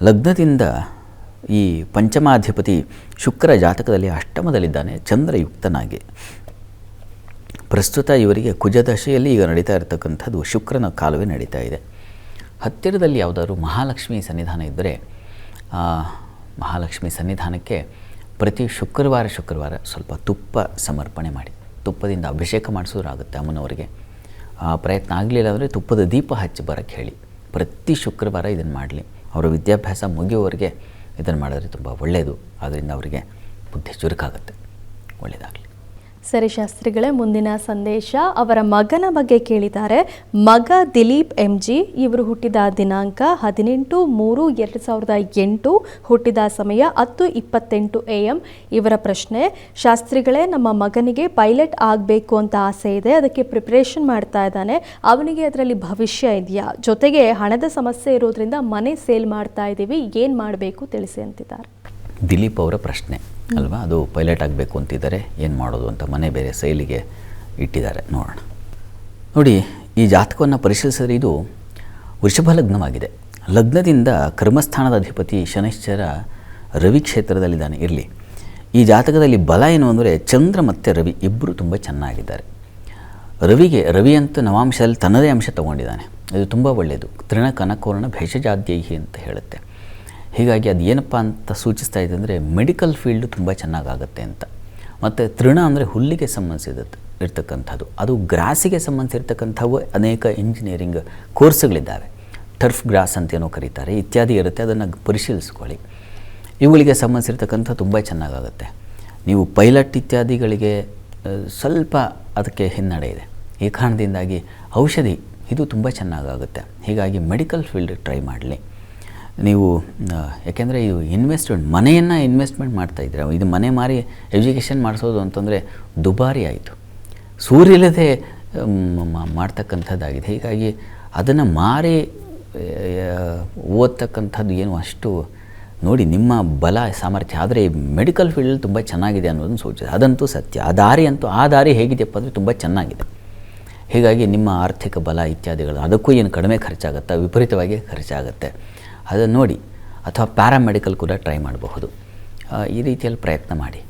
ಲಗ್ನದಿಂದ ಈ ಪಂಚಮಾಧಿಪತಿ ಶುಕ್ರ ಜಾತಕದಲ್ಲಿ ಅಷ್ಟಮದಲ್ಲಿದ್ದಾನೆ, ಚಂದ್ರಯುಕ್ತನಾಗಿ. ಪ್ರಸ್ತುತ ಇವರಿಗೆ ಕುಜದಶೆಯಲ್ಲಿ ಈಗ ನಡೀತಾ ಇರತಕ್ಕಂಥದ್ದು ಶುಕ್ರನ ಕಾಲವೇ ನಡೀತಾ ಇದೆ. ಹತ್ತಿರದಲ್ಲಿ ಯಾವುದಾದ್ರೂ ಮಹಾಲಕ್ಷ್ಮಿ ಸನ್ನಿಧಾನ ಇದ್ದರೆ ಮಹಾಲಕ್ಷ್ಮಿ ಸನ್ನಿಧಾನಕ್ಕೆ ಪ್ರತಿ ಶುಕ್ರವಾರ ಸ್ವಲ್ಪ ತುಪ್ಪ ಸಮರ್ಪಣೆ ಮಾಡಿ, ತುಪ್ಪದಿಂದ ಅಭಿಷೇಕ ಮಾಡಿಸೋರಾಗುತ್ತೆ ಅಮ್ಮನವರಿಗೆ. ಆ ಪ್ರಯತ್ನ ಆಗಲಿಲ್ಲ ಅಂದರೆ ತುಪ್ಪದ ದೀಪ ಹಚ್ಚಿ ಬರೋಕ್ಕೆ ಹೇಳಿ. ಪ್ರತಿ ಶುಕ್ರವಾರ ಇದನ್ನು ಮಾಡಲಿ. ಅವರ ವಿದ್ಯಾಭ್ಯಾಸ ಮುಗಿಯುವವರೆಗೆ ಇದನ್ನು ಮಾಡಿದ್ರೆ ತುಂಬ ಒಳ್ಳೆಯದು. ಅದರಿಂದ ಅವರಿಗೆ ಬುದ್ಧಿ ಚುರುಕಾಗುತ್ತೆ. ಒಳ್ಳೆಯದಾಗಲಿ. ಸರಿ ಶಾಸ್ತ್ರಿಗಳೇ, ಮುಂದಿನ ಸಂದೇಶ ಅವರ ಮಗನ ಬಗ್ಗೆ ಕೇಳಿದ್ದಾರೆ. ಮಗ ದಿಲೀಪ್ MG. ಇವರು ಹುಟ್ಟಿದ ದಿನಾಂಕ 18/3/2008, ಹುಟ್ಟಿದ ಸಮಯ 10:28 AM. ಇವರ ಪ್ರಶ್ನೆ, ಶಾಸ್ತ್ರಿಗಳೇ, ನಮ್ಮ ಮಗನಿಗೆ ಪೈಲಟ್ ಆಗಬೇಕು ಅಂತ ಆಸೆ ಇದೆ, ಅದಕ್ಕೆ ಪ್ರಿಪ್ರೇಷನ್ ಮಾಡ್ತಾ ಇದ್ದಾನೆ. ಅವನಿಗೆ ಅದರಲ್ಲಿ ಭವಿಷ್ಯ ಇದೆಯಾ? ಜೊತೆಗೆ ಹಣದ ಸಮಸ್ಯೆ ಇರೋದ್ರಿಂದ ಮನೆ ಸೇಲ್ ಮಾಡ್ತಾ ಇದ್ದೀವಿ, ಏನು ಮಾಡಬೇಕು ತಿಳಿಸಿ ಅಂತಿದ್ದಾರೆ. ದಿಲೀಪ್ ಅವರ ಪ್ರಶ್ನೆ ಅಲ್ವಾ, ಅದು ಪೈಲಟ್ ಆಗಬೇಕು ಅಂತಿದ್ದಾರೆ, ಏನು ಮಾಡೋದು ಅಂತ ಮನೆ ಬೇರೆ ಸೇಲಿಗೆ ಇಟ್ಟಿದ್ದಾರೆ. ನೋಡೋಣ. ನೋಡಿ, ಈ ಜಾತಕವನ್ನು ಪರಿಶೀಲಿಸಿದ್ರೆ ಇದು ವೃಷಭ ಲಗ್ನವಾಗಿದೆ. ಲಗ್ನದಿಂದ ಕರ್ಮಸ್ಥಾನದ ಅಧಿಪತಿ ಶನೈಶ್ಚರ ರವಿ ಕ್ಷೇತ್ರದಲ್ಲಿದ್ದಾನೆ. ಇರಲಿ, ಈ ಜಾತಕದಲ್ಲಿ ಬಲ ಏನು ಅಂದರೆ ಚಂದ್ರ ಮತ್ತು ರವಿ ಇಬ್ಬರು ತುಂಬ ಚೆನ್ನಾಗಿದ್ದಾರೆ. ರವಿ ಅಂತೂ ನವಾಂಶದಲ್ಲಿ ತನ್ನದೇ ಅಂಶ ತಗೊಂಡಿದ್ದಾನೆ. ಇದು ತುಂಬ ಒಳ್ಳೆಯದು. ತೃಣ ಕನಕೋರ್ಣ ಭೇಷಜಾದ್ಯೈಹಿ ಅಂತ ಹೇಳುತ್ತೆ. ಹೀಗಾಗಿ ಅದು ಏನಪ್ಪ ಅಂತ ಸೂಚಿಸ್ತಾ ಇದೆ ಅಂದರೆ ಮೆಡಿಕಲ್ ಫೀಲ್ಡು ತುಂಬ ಚೆನ್ನಾಗಾಗುತ್ತೆ ಅಂತ. ಮತ್ತು ತೃಣ ಅಂದರೆ ಹುಲ್ಲಿಗೆ ಇರ್ತಕ್ಕಂಥದ್ದು, ಅದು ಗ್ರಾಸಿಗೆ ಸಂಬಂಧಿಸಿರ್ತಕ್ಕಂಥವು ಅನೇಕ ಇಂಜಿನಿಯರಿಂಗ್ ಕೋರ್ಸ್ಗಳಿದ್ದಾವೆ. ಟರ್ಫ್ ಗ್ರಾಸ್ ಅಂತೇನೋ ಕರೀತಾರೆ, ಇತ್ಯಾದಿ ಇರುತ್ತೆ. ಅದನ್ನು ಪರಿಶೀಲಿಸ್ಕೊಳ್ಳಿ. ಇವುಗಳಿಗೆ ಸಂಬಂಧಿಸಿರ್ತಕ್ಕಂಥ ತುಂಬ ಚೆನ್ನಾಗಾಗುತ್ತೆ. ನೀವು ಪೈಲಟ್ ಇತ್ಯಾದಿಗಳಿಗೆ ಸ್ವಲ್ಪ ಅದಕ್ಕೆ ಹಿನ್ನಡೆ ಇದೆ. ಈ ಕಾರಣದಿಂದಾಗಿ ಔಷಧಿ ಇದು ತುಂಬ ಚೆನ್ನಾಗಾಗುತ್ತೆ. ಹೀಗಾಗಿ ಮೆಡಿಕಲ್ ಫೀಲ್ಡ್ ಟ್ರೈ ಮಾಡಲಿ ನೀವು. ಯಾಕೆಂದರೆ ಇದು ಮನೆಯನ್ನು ಇನ್ವೆಸ್ಟ್ಮೆಂಟ್ ಮಾಡ್ತಾಯಿದ್ರೆ, ಇದು ಮನೆ ಮಾರಿ ಎಜುಕೇಷನ್ ಮಾಡಿಸೋದು ಅಂತಂದರೆ ದುಬಾರಿ ಆಯಿತು. ಸೂರ್ಯಲ್ಲದೆ ಮಾಡ್ತಕ್ಕಂಥದ್ದಾಗಿದೆ. ಹೀಗಾಗಿ ಅದನ್ನು ಮಾರಿ ಓದ್ತಕ್ಕಂಥದ್ದು ಏನು ಅಷ್ಟು ನೋಡಿ, ನಿಮ್ಮ ಬಲ ಸಾಮರ್ಥ್ಯ. ಆದರೆ ಮೆಡಿಕಲ್ ಫೀಲ್ಡಲ್ಲಿ ತುಂಬ ಚೆನ್ನಾಗಿದೆ ಅನ್ನೋದನ್ನು ಸೂಚಿಸಿದೆ. ಅದಂತೂ ಸತ್ಯ. ಆ ದಾರಿ ಹೇಗಿದೆಯಪ್ಪ ಅಂದರೆ ತುಂಬ ಚೆನ್ನಾಗಿದೆ. ಹೀಗಾಗಿ ನಿಮ್ಮ ಆರ್ಥಿಕ ಬಲ ಇತ್ಯಾದಿಗಳು ಅದಕ್ಕೂ ಏನು ಕಡಿಮೆ ಖರ್ಚಾಗುತ್ತೆ, ವಿಪರೀತವಾಗಿ ಖರ್ಚಾಗುತ್ತೆ. ಅದನ್ನು ನೋಡಿ. ಅಥವಾ ಪ್ಯಾರಾಮೆಡಿಕಲ್ ಕೂಡ ಟ್ರೈ ಮಾಡಬಹುದು. ಈ ರೀತಿಯಲ್ಲಿ ಪ್ರಯತ್ನ ಮಾಡಿ.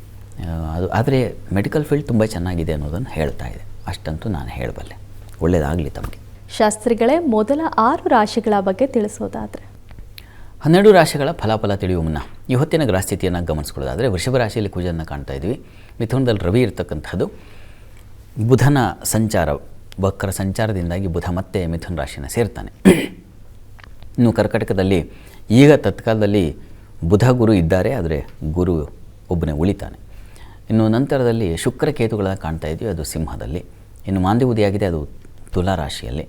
ಆದರೆ ಮೆಡಿಕಲ್ ಫೀಲ್ಡ್ ತುಂಬ ಚೆನ್ನಾಗಿದೆ ಅನ್ನೋದನ್ನು ಹೇಳ್ತಾ ಇದೆ. ಅಷ್ಟಂತೂ ನಾನು ಹೇಳಬಲ್ಲೆ. ಒಳ್ಳೆಯದಾಗಲಿ ತಮಗೆ. ಶಾಸ್ತ್ರಿಗಳೇ, ಮೊದಲ 6 ರಾಶಿಗಳ ಬಗ್ಗೆ ತಿಳಿಸೋದಾದರೆ? 12 ರಾಶಿಗಳ ಫಲಾಫಲ ತಿಳಿಯುವ ಮುನ್ನ ಈ ಹೊತ್ತಿನ ಗ್ರಹಸ್ಥಿತಿಯನ್ನು ಗಮನಿಸ್ಕೊಳ್ಳೋದಾದರೆ ವೃಷಭ ರಾಶಿಯಲ್ಲಿ ಕುಜನ್ನು ಕಾಣ್ತಾ ಇದ್ವಿ. ಮಿಥುನದಲ್ಲಿ ರವಿ ಇರ್ತಕ್ಕಂಥದ್ದು. ಬುಧನ ಸಂಚಾರ, ವಕ್ರ ಸಂಚಾರದಿಂದಾಗಿ ಬುಧ ಮತ್ತೆ ಮಿಥುನ ರಾಶಿನ ಸೇರ್ತಾನೆ. ಇನ್ನು ಕರ್ಕಟಕದಲ್ಲಿ ಈಗ ತತ್ಕಾಲದಲ್ಲಿ ಬುಧ ಗುರು ಇದ್ದಾರೆ, ಆದರೆ ಗುರು ಒಬ್ಬನೇ ಉಳಿತಾನೆ. ಇನ್ನು ನಂತರದಲ್ಲಿ ಶುಕ್ರ ಕೇತುಗಳನ್ನು ಕಾಣ್ತಾ ಇದ್ವಿ, ಅದು ಸಿಂಹದಲ್ಲಿ. ಇನ್ನು ಮಾಂದ್ಯಬುದಿಯಾಗಿದೆ, ಅದು ತುಲಾ ರಾಶಿಯಲ್ಲಿ.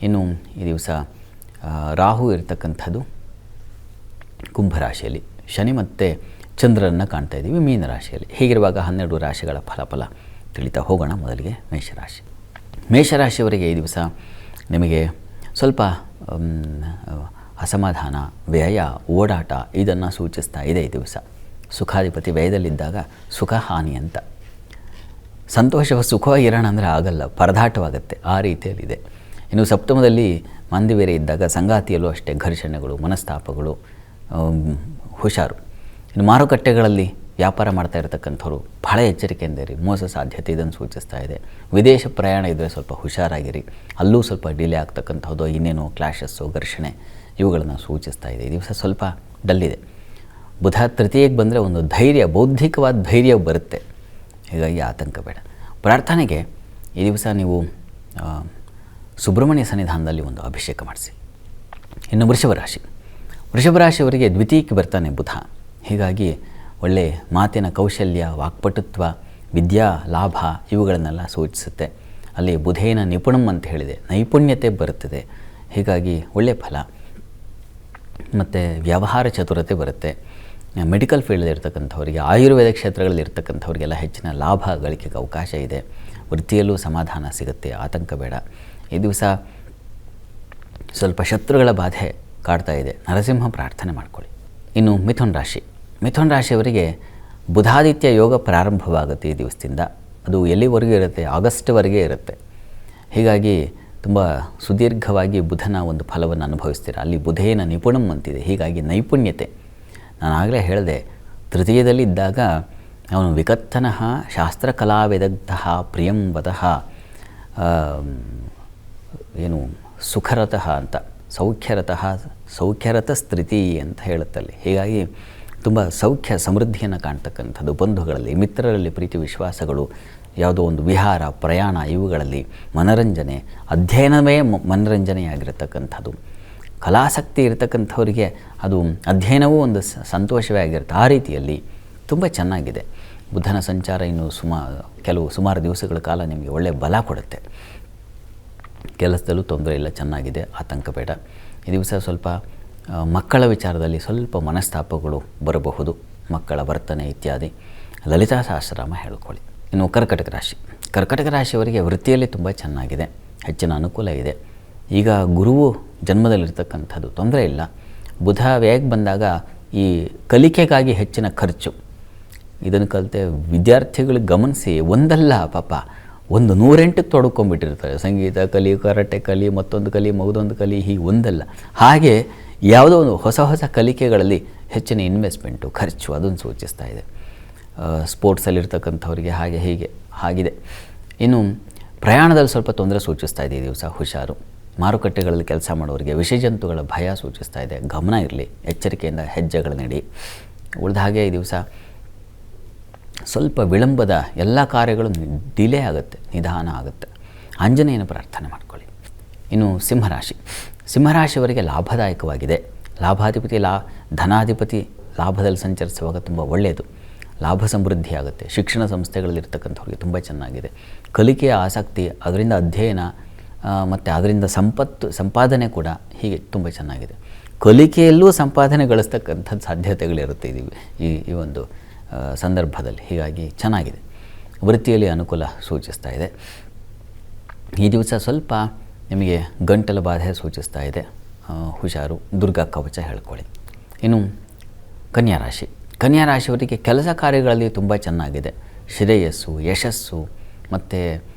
ಇನ್ನು ಈ ದಿವಸ ರಾಹು ಇರತಕ್ಕಂಥದ್ದು ಕುಂಭರಾಶಿಯಲ್ಲಿ. ಶನಿ ಮತ್ತು ಚಂದ್ರರನ್ನು ಕಾಣ್ತಾ ಇದ್ದೀವಿ ಮೀನ ರಾಶಿಯಲ್ಲಿ. ಹೀಗಿರುವಾಗ 12 ರಾಶಿಗಳ ಫಲಾಫಲ ತಿಳಿತಾ ಹೋಗೋಣ. ಮೊದಲಿಗೆ ಮೇಷರಾಶಿಯವರಿಗೆ ಈ ದಿವಸ ನಿಮಗೆ ಸ್ವಲ್ಪ ಅಸಮಾಧಾನ, ವ್ಯಯ, ಓಡಾಟ ಇದನ್ನು ಸೂಚಿಸ್ತಾ ಇದೆ. ಈ ದಿವಸ ಸುಖಾಧಿಪತಿ ವ್ಯಯದಲ್ಲಿದ್ದಾಗ ಸುಖ ಹಾನಿ ಅಂತ. ಸುಖವಾಗಿ ಇರೋಣ ಅಂದರೆ ಆಗಲ್ಲ, ಪರದಾಟವಾಗುತ್ತೆ. ಆ ರೀತಿಯಲ್ಲಿದೆ. ಇನ್ನು ಸಪ್ತಮದಲ್ಲಿ ಮಂದಿ ಬೇರೆ ಇದ್ದಾಗ ಸಂಗಾತಿಯಲ್ಲೂ ಅಷ್ಟೇ ಘರ್ಷಣೆಗಳು, ಮನಸ್ತಾಪಗಳು, ಹುಷಾರು. ಇನ್ನು ಮಾರುಕಟ್ಟೆಗಳಲ್ಲಿ ವ್ಯಾಪಾರ ಮಾಡ್ತಾ ಇರತಕ್ಕಂಥವ್ರು ಬಹಳ ಎಚ್ಚರಿಕೆಯಿಂದ ಇರಿ, ಮೋಸ ಸಾಧ್ಯತೆ ಇದನ್ನು ಸೂಚಿಸ್ತಾ ಇದೆ. ವಿದೇಶ ಪ್ರಯಾಣ ಇದ್ದರೆ ಸ್ವಲ್ಪ ಹುಷಾರಾಗಿರಿ, ಅಲ್ಲೂ ಸ್ವಲ್ಪ ಡಿಲೇ ಆಗ್ತಕ್ಕಂಥದ್ದು, ಇನ್ನೇನೋ ಕ್ಲಾಶಸ್ಸು, ಘರ್ಷಣೆ ಇವುಗಳನ್ನು ಸೂಚಿಸ್ತಾ ಇದೆ. ಈ ದಿವಸ ಸ್ವಲ್ಪ ಡಲ್ಲಿದೆ. ಬುಧ ತೃತೀಯಕ್ಕೆ ಬಂದರೆ ಒಂದು ಧೈರ್ಯ, ಬೌದ್ಧಿಕವಾದ ಧೈರ್ಯ ಬರುತ್ತೆ. ಹೀಗಾಗಿ ಆತಂಕ ಬೇಡ. ಪ್ರಾರ್ಥನೆಗೆ ಈ ದಿವಸ ನೀವು ಸುಬ್ರಹ್ಮಣ್ಯ ಸನ್ನಿಧಾನದಲ್ಲಿ ಒಂದು ಅಭಿಷೇಕ ಮಾಡಿಸಿ. ಇನ್ನು ವೃಷಭ ರಾಶಿಯವರಿಗೆ ದ್ವಿತೀಯಕ್ಕೆ ಬರ್ತಾನೆ ಬುಧ. ಹೀಗಾಗಿ ಒಳ್ಳೆಯ ಮಾತಿನ ಕೌಶಲ್ಯ, ವಾಕ್ಪಟುತ್ವ, ವಿದ್ಯಾ ಲಾಭ ಇವುಗಳನ್ನೆಲ್ಲ ಸೂಚಿಸುತ್ತೆ. ಅಲ್ಲಿ ಬುಧೇನ ನಿಪುಣಂ ಅಂತ ಹೇಳಿದೆ, ನೈಪುಣ್ಯತೆ ಬರುತ್ತದೆ. ಹೀಗಾಗಿ ಒಳ್ಳೆಯ ಫಲ. ಮತ್ತು ವ್ಯವಹಾರ ಚತುರತೆ ಬರುತ್ತೆ. ಮೆಡಿಕಲ್ ಫೀಲ್ಡಲ್ಲಿ ಇರ್ತಕ್ಕಂಥವರಿಗೆ, ಆಯುರ್ವೇದ ಕ್ಷೇತ್ರಗಳಲ್ಲಿ ಇರ್ತಕ್ಕಂಥವ್ರಿಗೆಲ್ಲ ಹೆಚ್ಚಿನ ಲಾಭ ಗಳಿಕೆಗೆ ಅವಕಾಶ ಇದೆ. ವೃತ್ತಿಯಲ್ಲೂ ಸಮಾಧಾನ ಸಿಗುತ್ತೆ, ಆತಂಕ ಬೇಡ. ಈ ದಿವಸ ಸ್ವಲ್ಪ ಶತ್ರುಗಳ ಬಾಧೆ ಕಾಡ್ತಾ ಇದೆ, ನರಸಿಂಹ ಪ್ರಾರ್ಥನೆ ಮಾಡ್ಕೊಳ್ಳಿ. ಇನ್ನು ಮಿಥುನ್ ರಾಶಿ. ಮಿಥುನ್ ರಾಶಿಯವರಿಗೆ ಬುಧಾದಿತ್ಯ ಯೋಗ ಪ್ರಾರಂಭವಾಗುತ್ತೆ ಈ ದಿವಸದಿಂದ. ಅದು ಎಲ್ಲಿವರೆಗೂ ಇರುತ್ತೆ? ಆಗಸ್ಟ್ವರೆಗೆ ಇರುತ್ತೆ. ಹೀಗಾಗಿ ತುಂಬ ಸುದೀರ್ಘವಾಗಿ ಬುಧನ ಒಂದು ಫಲವನ್ನು ಅನುಭವಿಸ್ತೀರ. ಅಲ್ಲಿ ಬುಧೇನ ನಿಪುಣಂ ಅಂತಿದೆ. ಹೀಗಾಗಿ ನೈಪುಣ್ಯತೆ. ನಾನು ಆಗಲೇ ಹೇಳಿದೆ, ತೃತೀಯದಲ್ಲಿ ಇದ್ದಾಗ ಅವನು ವಿಕತ್ತನಃ ಶಾಸ್ತ್ರಕಲಾವಿದಗ್ಧ ಪ್ರಿಯಂ ವದಃ ಏನು ಸುಖರತಃ ಅಂತ, ಸೌಖ್ಯರತ ಸ್ಥಿತಿ ಅಂತ ಹೇಳುತ್ತಲ್ಲಿ. ಹೀಗಾಗಿ ತುಂಬ ಸೌಖ್ಯ ಸಮೃದ್ಧಿಯನ್ನು ಕಾಣ್ತಕ್ಕಂಥದ್ದು. ಬಂಧುಗಳಲ್ಲಿ, ಮಿತ್ರರಲ್ಲಿ ಪ್ರೀತಿ ವಿಶ್ವಾಸಗಳು, ಯಾವುದೋ ಒಂದು ವಿಹಾರ, ಪ್ರಯಾಣ, ಇವುಗಳಲ್ಲಿ ಮನರಂಜನೆ, ಅಧ್ಯಯನವೇ ಮನರಂಜನೆಯಾಗಿರತಕ್ಕಂಥದ್ದು. ಕಲಾಸಕ್ತಿ ಇರತಕ್ಕಂಥವರಿಗೆ ಅದು ಅಧ್ಯಯನವೂ ಒಂದು ಸಂತೋಷವೇ ಆಗಿರುತ್ತೆ. ಆ ರೀತಿಯಲ್ಲಿ ತುಂಬ ಚೆನ್ನಾಗಿದೆ. ಬುಧನ ಸಂಚಾರ ಇನ್ನು ಸುಮಾರು ದಿವಸಗಳ ಕಾಲ ನಿಮಗೆ ಒಳ್ಳೆಯ ಬಲ ಕೊಡುತ್ತೆ. ಕೆಲಸದಲ್ಲೂ ತೊಂದರೆ ಇಲ್ಲ, ಚೆನ್ನಾಗಿದೆ, ಆತಂಕ ಬೇಡ. ಈ ದಿವಸ ಸ್ವಲ್ಪ ಮಕ್ಕಳ ವಿಚಾರದಲ್ಲಿ ಸ್ವಲ್ಪ ಮನಸ್ತಾಪಗಳು ಬರಬಹುದು, ಮಕ್ಕಳ ವರ್ತನೆ ಇತ್ಯಾದಿ. ಲಲಿತಾ ಸಹಸ್ರನಾಮ ಹೇಳ್ಕೊಳ್ಳಿ. ಇನ್ನು ಕರ್ಕಟಕ ರಾಶಿ. ಕರ್ಕಟಕ ರಾಶಿಯವರಿಗೆ ವೃತ್ತಿಯಲ್ಲಿ ತುಂಬ ಚೆನ್ನಾಗಿದೆ, ಹೆಚ್ಚಿನ ಅನುಕೂಲ ಇದೆ. ಈಗ ಗುರುವು ಜನ್ಮದಲ್ಲಿರ್ತಕ್ಕಂಥದ್ದು, ತೊಂದರೆ ಇಲ್ಲ. ಬುಧ ವ್ಯಯಕ್ಕೆ ಬಂದಾಗ ಈ ಕಲಿಕೆಗಾಗಿ ಹೆಚ್ಚಿನ ಖರ್ಚು. ಇದನ್ನು ಕಲಿತೆ ವಿದ್ಯಾರ್ಥಿಗಳಿಗೆ ಗಮನಿಸಿ, ಒಂದಲ್ಲ ಪಾಪ 108ಕ್ಕೆ ತೊಡ್ಕೊಂಡ್ಬಿಟ್ಟಿರ್ತಾರೆ. ಸಂಗೀತ ಕಲಿ, ಕರಾಟೆ ಕಲಿ, ಮತ್ತೊಂದು ಕಲಿ, ಮಗದೊಂದು ಕಲಿ, ಹೀಗೆ ಒಂದಲ್ಲ. ಹಾಗೆ ಯಾವುದೋ ಒಂದು ಹೊಸ ಕಲಿಕೆಗಳಲ್ಲಿ ಹೆಚ್ಚಿನ ಇನ್ವೆಸ್ಟ್ಮೆಂಟು, ಖರ್ಚು ಅದನ್ನು ಸೂಚಿಸ್ತಾ ಇದೆ. ಸ್ಪೋರ್ಟ್ಸಲ್ಲಿರ್ತಕ್ಕಂಥವ್ರಿಗೆ ಹಾಗಿದೆ. ಇನ್ನು ಪ್ರಯಾಣದಲ್ಲಿ ಸ್ವಲ್ಪ ತೊಂದರೆ ಸೂಚಿಸ್ತಾ ಇದೆ ಈ ದಿವಸ, ಹುಷಾರು. ಮಾರುಕಟ್ಟೆಗಳಲ್ಲಿ ಕೆಲಸ ಮಾಡೋರಿಗೆ ವಿಷಜಂತುಗಳ ಭಯ ಸೂಚಿಸ್ತಾ ಇದೆ, ಗಮನ ಇರಲಿ, ಎಚ್ಚರಿಕೆಯಿಂದ ಹೆಜ್ಜೆಗಳು ನೀಡಿ. ಉಳಿದ ಹಾಗೆ ಈ ದಿವಸ ಸ್ವಲ್ಪ ವಿಳಂಬದ ಎಲ್ಲ ಕಾರ್ಯಗಳು ಡಿಲೇ ಆಗುತ್ತೆ, ನಿಧಾನ ಆಗುತ್ತೆ. ಆಂಜನೇಯನ ಪ್ರಾರ್ಥನೆ ಮಾಡ್ಕೊಳ್ಳಿ. ಇನ್ನು ಸಿಂಹರಾಶಿ. ಸಿಂಹರಾಶಿಯವರಿಗೆ ಲಾಭದಾಯಕವಾಗಿದೆ. ಲಾಭಾಧಿಪತಿ ಧನಾಧಿಪತಿ ಲಾಭದಲ್ಲಿ ಸಂಚರಿಸುವಾಗ ತುಂಬ ಒಳ್ಳೆಯದು. ಲಾಭ ಸಮೃದ್ಧಿ ಆಗುತ್ತೆ. ಶಿಕ್ಷಣ ಸಂಸ್ಥೆಗಳಲ್ಲಿರ್ತಕ್ಕಂಥವ್ರಿಗೆ ತುಂಬ ಚೆನ್ನಾಗಿದೆ. ಕಲಿಕೆಯ ಆಸಕ್ತಿ, ಅದರಿಂದ ಅಧ್ಯಯನ ಮತ್ತು ಅದರಿಂದ ಸಂಪಾದನೆ ಕೂಡ ಹೀಗೆ ತುಂಬ ಚೆನ್ನಾಗಿದೆ. ಕಲಿಕೆಯಲ್ಲೂ ಸಂಪಾದನೆ ಗಳಿಸ್ತಕ್ಕಂಥದ್ದು ಸಾಧ್ಯತೆಗಳಿರುತ್ತೆ ಈ ಒಂದು ಸಂದರ್ಭದಲ್ಲಿ. ಹೀಗಾಗಿ ಚೆನ್ನಾಗಿದೆ. ವೃತ್ತಿಯಲ್ಲಿ ಅನುಕೂಲ ಸೂಚಿಸ್ತಾ ಇದೆ. ಈ ದಿವಸ ಸ್ವಲ್ಪ ನಿಮಗೆ ಗಂಟಲ ಬಾಧೆ ಸೂಚಿಸ್ತಾ ಇದೆ, ಹುಷಾರು. ದುರ್ಗಾ ಕವಚ ಹೇಳ್ಕೊಳ್ಳಿ. ಇನ್ನು ಕನ್ಯಾ ರಾಶಿ. ಕನ್ಯಾ ರಾಶಿಯವರಿಗೆ ಕೆಲಸ ಕಾರ್ಯಗಳಲ್ಲಿ ತುಂಬ ಚೆನ್ನಾಗಿದೆ. ಶ್ರೇಯಸ್ಸು, ಯಶಸ್ಸು ಮತ್ತು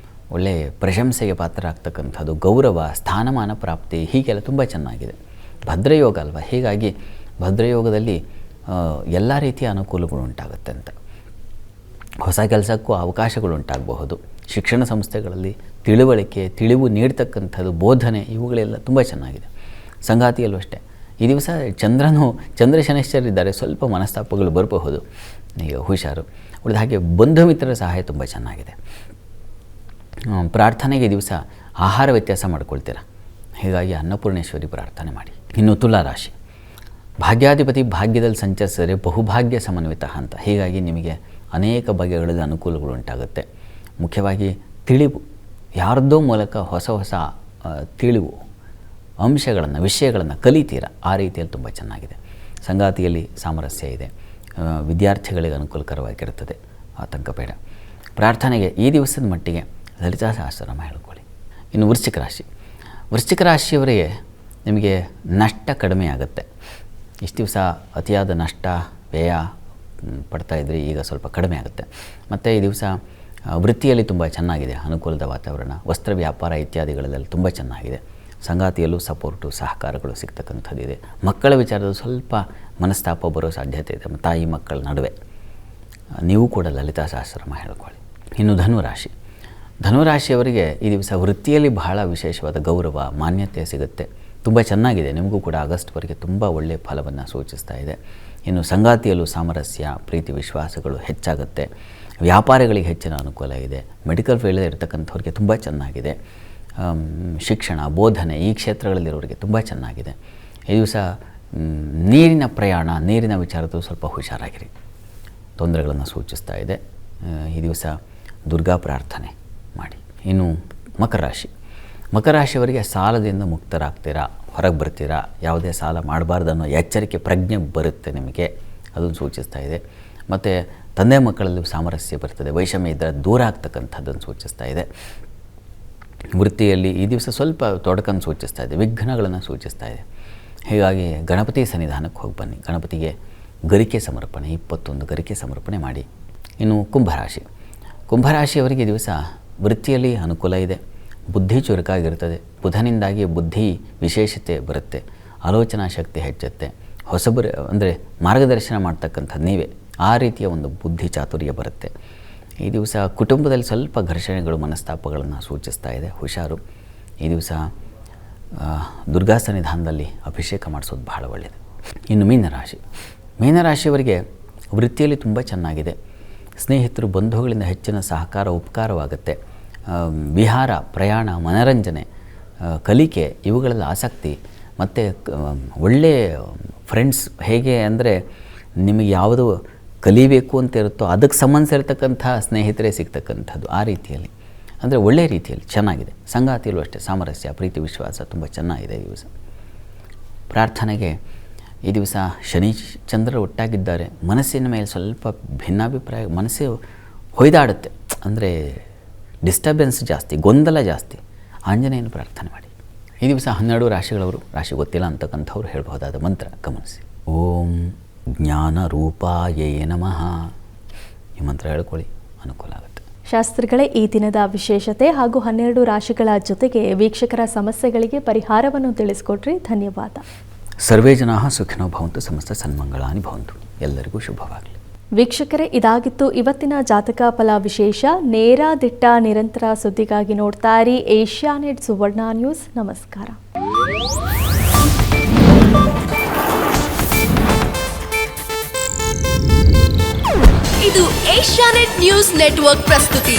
ಒಳ್ಳೆಯ ಪ್ರಶಂಸೆಗೆ ಪಾತ್ರ ಆಗ್ತಕ್ಕಂಥದ್ದು, ಗೌರವ, ಸ್ಥಾನಮಾನ ಪ್ರಾಪ್ತಿ, ಹೀಗೆಲ್ಲ ತುಂಬ ಚೆನ್ನಾಗಿದೆ. ಭದ್ರಯೋಗ ಅಲ್ವಾ, ಹೀಗಾಗಿ ಭದ್ರಯೋಗದಲ್ಲಿ ಎಲ್ಲ ರೀತಿಯ ಅನುಕೂಲಗಳು ಉಂಟಾಗುತ್ತೆ ಅಂತ. ಹೊಸ ಕೆಲಸಕ್ಕೂ ಅವಕಾಶಗಳು ಉಂಟಾಗಬಹುದು. ಶಿಕ್ಷಣ ಸಂಸ್ಥೆಗಳಲ್ಲಿ ತಿಳಿವು ನೀಡ್ತಕ್ಕಂಥದ್ದು, ಬೋಧನೆ, ಇವುಗಳೆಲ್ಲ ತುಂಬ ಚೆನ್ನಾಗಿದೆ. ಸಂಗಾತಿಯಲ್ಲೂ ಅಷ್ಟೇ. ಈ ದಿವಸ ಚಂದ್ರ ಶನೈಶ್ಚರಿದ್ದಾರೆ, ಸ್ವಲ್ಪ ಮನಸ್ತಾಪಗಳು ಬರಬಹುದು, ಈಗ ಹುಷಾರು. ಉಳಿದ ಹಾಗೆ ಬಂಧು ಮಿತ್ರರ ಸಹಾಯ ತುಂಬ ಚೆನ್ನಾಗಿದೆ. ಪ್ರಾರ್ಥನೆಗೆ ಈ ದಿವಸ ಆಹಾರ ವ್ಯತ್ಯಾಸ ಮಾಡ್ಕೊಳ್ತೀರ, ಹೀಗಾಗಿ ಅನ್ನಪೂರ್ಣೇಶ್ವರಿ ಪ್ರಾರ್ಥನೆ ಮಾಡಿ. ಇನ್ನು ತುಲಾ ರಾಶಿ. ಭಾಗ್ಯಾಧಿಪತಿ ಭಾಗ್ಯದಲ್ಲಿ ಸಂಚರಿಸಿದರೆ ಬಹುಭಾಗ್ಯ ಸಮನ್ವಿತ ಅಂತ. ಹೀಗಾಗಿ ನಿಮಗೆ ಅನೇಕ ಬಗೆಗಳಲ್ಲಿ ಅನುಕೂಲಗಳು ಉಂಟಾಗುತ್ತೆ. ಮುಖ್ಯವಾಗಿ ತಿಳಿವು, ಯಾರದ್ದೋ ಮೂಲಕ ಹೊಸ ತಿಳಿವು ಅಂಶಗಳನ್ನು, ವಿಷಯಗಳನ್ನು ಕಲಿತೀರ. ಆ ರೀತಿಯಲ್ಲಿ ತುಂಬ ಚೆನ್ನಾಗಿದೆ. ಸಂಗಾತಿಯಲ್ಲಿ ಸಾಮರಸ್ಯ ಇದೆ. ವಿದ್ಯಾರ್ಥಿಗಳಿಗೆ ಅನುಕೂಲಕರವಾಗಿರುತ್ತದೆ, ಆತಂಕ ಬೇಡ. ಪ್ರಾರ್ಥನೆಗೆ ಈ ದಿವಸದ ಮಟ್ಟಿಗೆ ಲಲಿತಾ ಸಹಸ್ರನಾಮ ಹೇಳ್ಕೊಳ್ಳಿ. ಇನ್ನು ವೃಶ್ಚಿಕ ರಾಶಿ. ವೃಶ್ಚಿಕ ರಾಶಿಯವರಿಗೆ ನಿಮಗೆ ನಷ್ಟ ಕಡಿಮೆ ಆಗುತ್ತೆ. ಇಷ್ಟು ದಿವಸ ಅತಿಯಾದ ನಷ್ಟ, ವ್ಯಯ ಪಡ್ತಾಯಿದ್ರಿ, ಈಗ ಸ್ವಲ್ಪ ಕಡಿಮೆ ಆಗುತ್ತೆ. ಮತ್ತು ಈ ದಿವಸ ವೃತ್ತಿಯಲ್ಲಿ ತುಂಬ ಚೆನ್ನಾಗಿದೆ, ಅನುಕೂಲದ ವಾತಾವರಣ. ವಸ್ತ್ರ ವ್ಯಾಪಾರ ಇತ್ಯಾದಿಗಳಲ್ಲೆಲ್ಲ ತುಂಬ ಚೆನ್ನಾಗಿದೆ. ಸಂಗಾತಿಯಲ್ಲೂ ಸಪೋರ್ಟು, ಸಹಕಾರಗಳು ಸಿಗ್ತಕ್ಕಂಥದ್ದಿದೆ. ಮಕ್ಕಳ ವಿಚಾರದಲ್ಲಿ ಸ್ವಲ್ಪ ಮನಸ್ತಾಪ ಬರೋ ಸಾಧ್ಯತೆ ಇದೆ, ತಾಯಿ ಮಕ್ಕಳ ನಡುವೆ. ನೀವು ಕೂಡ ಲಲಿತಾ ಸಹಸ್ರನಾಮ ಹೇಳ್ಕೊಳ್ಳಿ. ಇನ್ನು ಧನುರಾಶಿ. ಧನುರಾಶಿಯವರಿಗೆ ಈ ದಿವಸ ವೃತ್ತಿಯಲ್ಲಿ ಬಹಳ ವಿಶೇಷವಾದ ಗೌರವ, ಮಾನ್ಯತೆ ಸಿಗುತ್ತೆ. ತುಂಬ ಚೆನ್ನಾಗಿದೆ. ನಿಮಗೂ ಕೂಡ ಆಗಸ್ಟ್ವರೆಗೆ ತುಂಬ ಒಳ್ಳೆಯ ಫಲವನ್ನು ಸೂಚಿಸ್ತಾ ಇದೆ. ಇನ್ನು ಸಂಗಾತಿಯಲ್ಲೂ ಸಾಮರಸ್ಯ, ಪ್ರೀತಿ ವಿಶ್ವಾಸಗಳು ಹೆಚ್ಚಾಗುತ್ತೆ. ವ್ಯಾಪಾರಿಗಳಿಗೆ ಹೆಚ್ಚಿನ ಅನುಕೂಲ ಇದೆ. ಮೆಡಿಕಲ್ ಫೀಲ್ಡಲ್ಲಿ ಇರ್ತಕ್ಕಂಥವ್ರಿಗೆ ತುಂಬ ಚೆನ್ನಾಗಿದೆ. ಶಿಕ್ಷಣ, ಬೋಧನೆ, ಈ ಕ್ಷೇತ್ರಗಳಲ್ಲಿರೋರಿಗೆ ತುಂಬ ಚೆನ್ನಾಗಿದೆ. ಈ ದಿವಸ ನೀರಿನ ಪ್ರಯಾಣ, ನೀರಿನ ವಿಚಾರದ್ದು ಸ್ವಲ್ಪ ಹುಷಾರಾಗಿರಿ, ತೊಂದರೆಗಳನ್ನು ಸೂಚಿಸ್ತಾ ಇದೆ. ಈ ದಿವಸ ದುರ್ಗಾ ಪ್ರಾರ್ಥನೆ ಮಾಡಿ. ಇನ್ನು ಮಕರ ರಾಶಿ. ಮಕರ ರಾಶಿಯವರಿಗೆ ಸಾಲದಿಂದ ಮುಕ್ತರಾಗ್ತೀರಾ, ಹೊರಗೆ ಬರ್ತೀರಾ. ಯಾವುದೇ ಸಾಲ ಮಾಡಬಾರ್ದು ಅನ್ನೋ ಎಚ್ಚರಿಕೆ, ಪ್ರಜ್ಞೆ ಬರುತ್ತೆ ನಿಮಗೆ, ಅದನ್ನು ಸೂಚಿಸ್ತಾ ಇದೆ. ಮತ್ತು ತಂದೆ ಮಕ್ಕಳಲ್ಲೂ ಸಾಮರಸ್ಯ ಬರ್ತದೆ, ವೈಷಮ್ಯ ಇದ್ದರೆ ದೂರ ಆಗ್ತಕ್ಕಂಥದ್ದನ್ನು ಸೂಚಿಸ್ತಾ ಇದೆ. ವೃತ್ತಿಯಲ್ಲಿ ಈ ದಿವಸ ಸ್ವಲ್ಪ ತೊಡಕನ್ನು ಸೂಚಿಸ್ತಾ ಇದೆ, ವಿಘ್ನಗಳನ್ನು ಸೂಚಿಸ್ತಾ ಇದೆ. ಹೀಗಾಗಿ ಗಣಪತಿ ಸನ್ನಿಧಾನಕ್ಕೆ ಹೋಗಿ ಬನ್ನಿ. ಗಣಪತಿಗೆ ಗರಿಕೆ ಸಮರ್ಪಣೆ, 21 ಗರಿಕೆ ಸಮರ್ಪಣೆ ಮಾಡಿ. ಇನ್ನು ಕುಂಭರಾಶಿಯವರಿಗೆ ಈ ದಿವಸ ವೃತ್ತಿಯಲ್ಲಿ ಅನುಕೂಲ ಇದೆ, ಬುದ್ಧಿ ಚುರುಕಾಗಿರ್ತದೆ. ಬುಧನಿಂದಾಗಿ ಬುದ್ಧಿ ವಿಶೇಷತೆ ಬರುತ್ತೆ, ಆಲೋಚನಾ ಶಕ್ತಿ ಹೆಚ್ಚುತ್ತೆ. ಹೊಸಬರು ಅಂದರೆ ಮಾರ್ಗದರ್ಶನ ಮಾಡ್ತಕ್ಕಂಥದ್ದು ನೀವೇ, ಆ ರೀತಿಯ ಒಂದು ಬುದ್ಧಿ ಚಾತುರ್ಯ ಬರುತ್ತೆ. ಈ ದಿವಸ ಕುಟುಂಬದಲ್ಲಿ ಸ್ವಲ್ಪ ಘರ್ಷಣೆಗಳು, ಮನಸ್ತಾಪಗಳನ್ನು ಸೂಚಿಸ್ತಾ ಇದೆ, ಹುಷಾರು. ಈ ದಿವಸ ದುರ್ಗಾ ಸನ್ನಿಧಾನದಲ್ಲಿ ಅಭಿಷೇಕ ಮಾಡಿಸೋದು ಬಹಳ ಒಳ್ಳೆಯದು. ಇನ್ನು ಮೀನರಾಶಿಯವರಿಗೆ ವೃತ್ತಿಯಲ್ಲಿ ತುಂಬ ಚೆನ್ನಾಗಿದೆ. ಸ್ನೇಹಿತರು, ಬಂಧುಗಳಿಂದ ಹೆಚ್ಚಿನ ಸಹಕಾರ, ಉಪಕಾರವಾಗುತ್ತೆ. ವಿಹಾರ, ಪ್ರಯಾಣ, ಮನರಂಜನೆ, ಕಲಿಕೆ ಇವುಗಳಲ್ಲಿ ಆಸಕ್ತಿ ಮತ್ತು ಒಳ್ಳೆಯ ಫ್ರೆಂಡ್ಸ್. ಹೇಗೆ ಅಂದರೆ ನಿಮಗೆ ಯಾವುದು ಕಲಿಬೇಕು ಅಂತ ಇರುತ್ತೋ ಅದಕ್ಕೆ ಸಂಬಂಧಿಸಿರ್ತಕ್ಕಂಥ ಸ್ನೇಹಿತರೇ ಸಿಗ್ತಕ್ಕಂಥದ್ದು, ಆ ರೀತಿಯಲ್ಲಿ ಅಂದರೆ ಒಳ್ಳೆಯ ರೀತಿಯಲ್ಲಿ ಚೆನ್ನಾಗಿದೆ. ಸಂಗಾತಿಯಲ್ಲೂ ಅಷ್ಟೇ ಸಾಮರಸ್ಯ, ಪ್ರೀತಿ, ವಿಶ್ವಾಸ ತುಂಬ ಚೆನ್ನಾಗಿದೆ ಈ ದಿವಸ. ಪ್ರಾರ್ಥನೆಗೆ ಈ ದಿವಸ ಶನಿ ಚಂದ್ರರು ಒಟ್ಟಾಗಿದ್ದಾರೆ. ಮನಸ್ಸಿನ ಮೇಲೆ ಸ್ವಲ್ಪ ಭಿನ್ನಾಭಿಪ್ರಾಯ, ಮನಸ್ಸು ಹೊಯ್ದಾಡುತ್ತೆ, ಅಂದರೆ ಡಿಸ್ಟರ್ಬೆನ್ಸ್ ಜಾಸ್ತಿ, ಗೊಂದಲ ಜಾಸ್ತಿ. ಆಂಜನೇಯನ ಪ್ರಾರ್ಥನೆ ಮಾಡಿ. ಈ ದಿವಸ 12 ರಾಶಿಗಳವರು, ರಾಶಿ ಗೊತ್ತಿಲ್ಲ ಅಂತಕ್ಕಂಥವ್ರು ಹೇಳಬಹುದಾದ ಮಂತ್ರ ಗಮನಿಸಿ. ಓಂ ಜ್ಞಾನ ರೂಪಾಯೇ ನಮಃ. ಈ ಮಂತ್ರ ಹೇಳ್ಕೊಳ್ಳಿ, ಅನುಕೂಲ ಆಗುತ್ತೆ. ಶಾಸ್ತ್ರಿಗಳೇ, ಈ ದಿನದ ವಿಶೇಷತೆ ಹಾಗೂ 12 ರಾಶಿಗಳ ಜೊತೆಗೆ ವೀಕ್ಷಕರ ಸಮಸ್ಯೆಗಳಿಗೆ ಪರಿಹಾರವನ್ನು ತಿಳಿಸಿಕೊಟ್ರಿ. ಧನ್ಯವಾದ. ಸರ್ವೇ ಜನಾಃ ಸುಖಿನೋ ಭವಂತು, ಸಮಸ್ತ ಸನ್ಮಂಗಳಾನಿ ಭವಂತು. ಎಲ್ಲರಿಗೂ ಶುಭವಾಗಲಿ. ವೀಕ್ಷಕರೇ, ಇದಾಗಿತ್ತು ಇವತ್ತಿನ ಜಾತಕ ಫಲ ವಿಶೇಷ. ನೇರ, ದಿಟ್ಟ, ನಿರಂತರ ಸುದ್ದಿಗಾಗಿ ನೋಡ್ತಾ ಇರಿ ಏಷ್ಯಾನೆಟ್ ಸುವರ್ಣ ನ್ಯೂಸ್. ನಮಸ್ಕಾರ. ಇದು ಏಷ್ಯಾನೆಟ್ ನ್ಯೂಸ್ ನೆಟ್ವರ್ಕ್ ಪ್ರಸ್ತುತಿ.